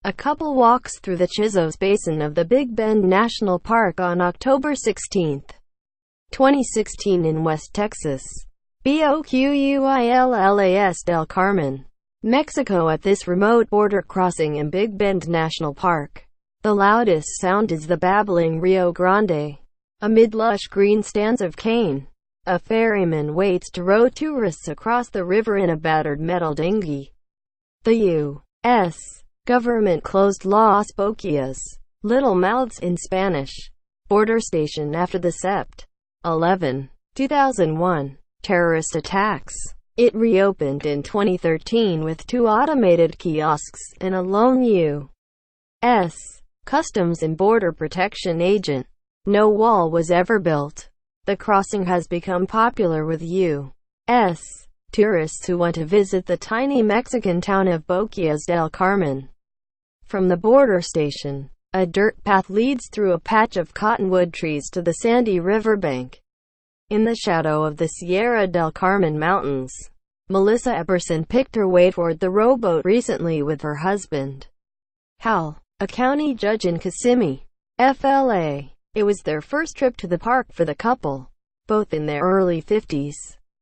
A couple walks through the Chisos Basin of the Big Bend National Park on October 16, 2016 in West Texas. BOQUILLAS del Carmen, Mexico. At this remote border crossing in Big Bend National Park, the loudest sound is the babbling Rio Grande. Amid lush green stands of cane, a ferryman waits to row tourists across the river in a battered metal dinghy. The U.S. government closed Las Boquillas, Little Mouths in Spanish, border station after the Sept. 11. 2001 terrorist attacks. It reopened in 2013 with 2 automated kiosks and a lone U.S. Customs and Border Protection agent. No wall was ever built. The crossing has become popular with U.S. tourists who want to visit the tiny Mexican town of Boquillas del Carmen. From the border station, a dirt path leads through a patch of cottonwood trees to the sandy riverbank. In the shadow of the Sierra del Carmen Mountains, Melissa Eberson picked her way toward the rowboat recently with her husband, Hal, a county judge in Kissimmee, FLA. It was their first trip to the park for the couple, both in their early 50s.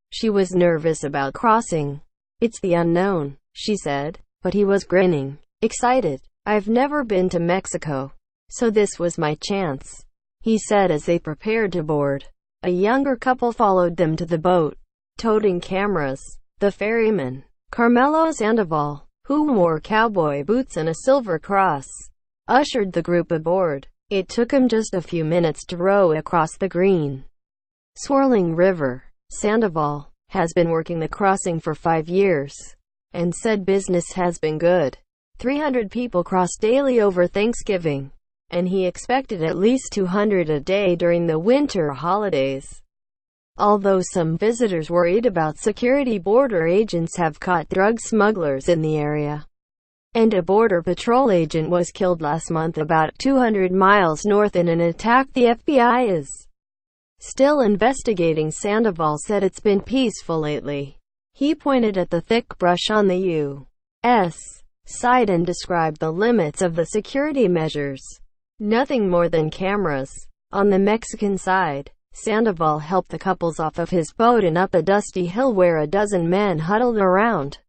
She was nervous about crossing. "It's the unknown," she said, but he was grinning, excited. "I've never been to Mexico, so this was my chance," he said as they prepared to board. A younger couple followed them to the boat, toting cameras. The ferryman, Carmelo Sandoval, who wore cowboy boots and a silver cross, ushered the group aboard. It took him just a few minutes to row across the green, swirling river. Sandoval has been working the crossing for 5 years, and said business has been good. 300 people cross daily over Thanksgiving, and he expected at least 200 a day during the winter holidays. Although some visitors worried about security, border agents have caught drug smugglers in the area, and a border patrol agent was killed last month about 200 miles north in an attack the FBI is still investigating. Sandoval said it's been peaceful lately. He pointed at the thick brush on the U.S. side and described the limits of the security measures. Nothing more than cameras. On the Mexican side, Sandoval helped the couples off of his boat and up a dusty hill where a dozen men huddled around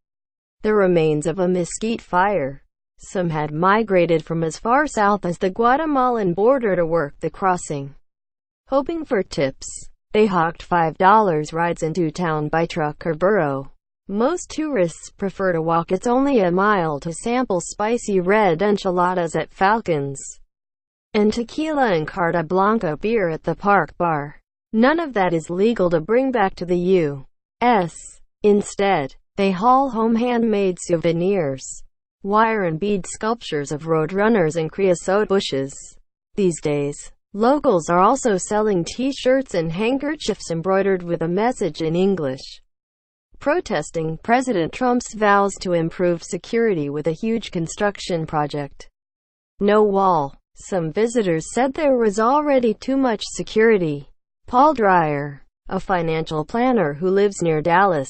the remains of a mesquite fire. Some had migrated from as far south as the Guatemalan border to work the crossing. Hoping for tips, they hawked $5 rides into town by truck or burro. Most tourists prefer to walk. It's only a mile to sample spicy red enchiladas at Falcons, and tequila and Carta Blanca beer at the park bar. None of that is legal to bring back to the U.S. Instead, they haul home handmade souvenirs, wire and bead sculptures of roadrunners and creosote bushes. These days, locals are also selling t-shirts and handkerchiefs embroidered with a message in English, protesting President Trump's vows to improve security with a huge construction project. No wall. Some visitors said there was already too much security. Paul Dreyer, a financial planner who lives near Dallas,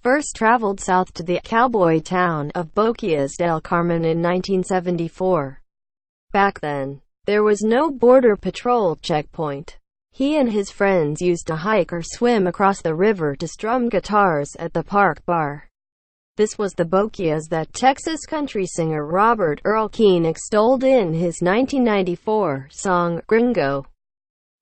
first traveled south to the cowboy town of Boquillas del Carmen in 1974. Back then, there was no border patrol checkpoint. He and his friends used to hike or swim across the river to strum guitars at the park bar. This was the Boquillas that Texas country singer Robert Earl Keen extolled in his 1994 song, Gringo.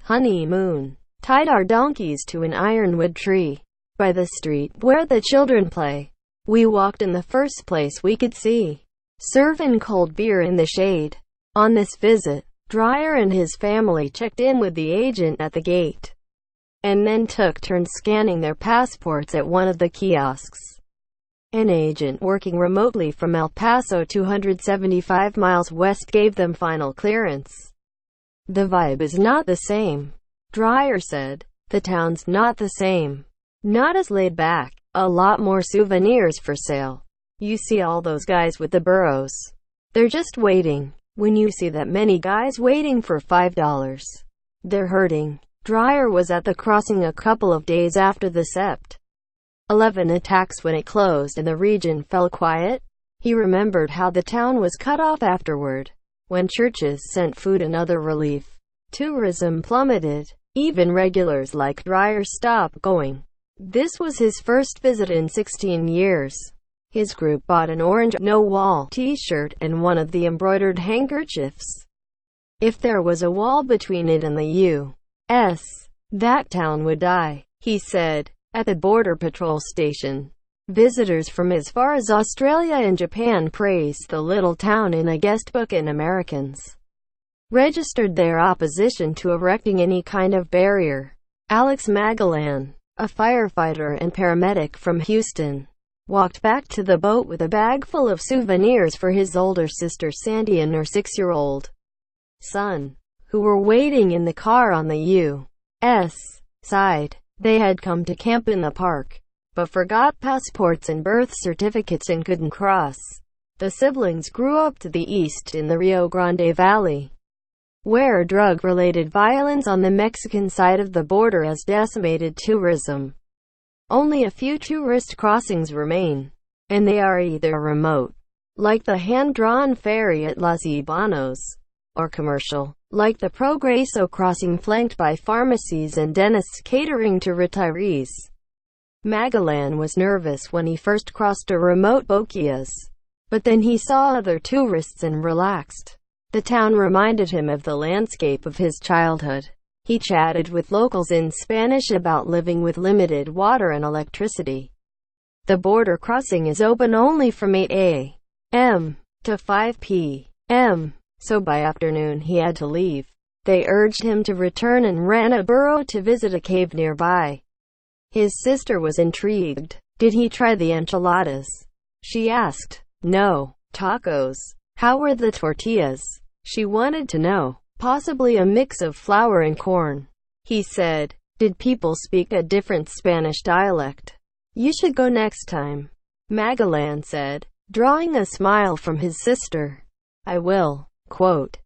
Honeymoon. Tied our donkeys to an ironwood tree by the street where the children play. We walked in the first place we could see, serving cold beer in the shade. On this visit, Dreyer and his family checked in with the agent at the gate, and then took turns scanning their passports at one of the kiosks. An agent working remotely from El Paso, 275 miles west, gave them final clearance. "The vibe is not the same," Dreyer said. "The town's not the same. Not as laid back. A lot more souvenirs for sale. You see all those guys with the burros. They're just waiting. When you see that many guys waiting for $5, they're hurting." Dreyer was at the crossing a couple of days after the Sept. 11 attacks when it closed and the region fell quiet. He remembered how the town was cut off afterward. When churches sent food and other relief, tourism plummeted. Even regulars like Dreyer stopped going. This was his first visit in 16 years. His group bought an orange "No Wall" t-shirt and one of the embroidered handkerchiefs. If there was a wall between it and the U.S., that town would die, he said. At the Border Patrol station, visitors from as far as Australia and Japan praised the little town in a guest book, and Americans registered their opposition to erecting any kind of barrier. Alex Magalan, a firefighter and paramedic from Houston, walked back to the boat with a bag full of souvenirs for his older sister Sandy and her 6-year-old son, who were waiting in the car on the U.S. side. They had come to camp in the park, but forgot passports and birth certificates and couldn't cross. The siblings grew up to the east in the Rio Grande Valley, where drug-related violence on the Mexican side of the border has decimated tourism. Only a few tourist crossings remain, and they are either remote, like the hand-drawn ferry at Los Ibanos, or commercial, like the Progreso crossing flanked by pharmacies and dentists catering to retirees. Magalan was nervous when he first crossed a remote Boquillas, but then he saw other tourists and relaxed. The town reminded him of the landscape of his childhood. He chatted with locals in Spanish about living with limited water and electricity. The border crossing is open only from 8 a.m. to 5 p.m., so by afternoon he had to leave. They urged him to return and ran a burro to visit a cave nearby. His sister was intrigued. Did he try the enchiladas? She asked. No. Tacos? How were the tortillas? She wanted to know. Possibly a mix of flour and corn. He said. Did people speak a different Spanish dialect? You should go next time, Magalan said, drawing a smile from his sister. I will. Quote,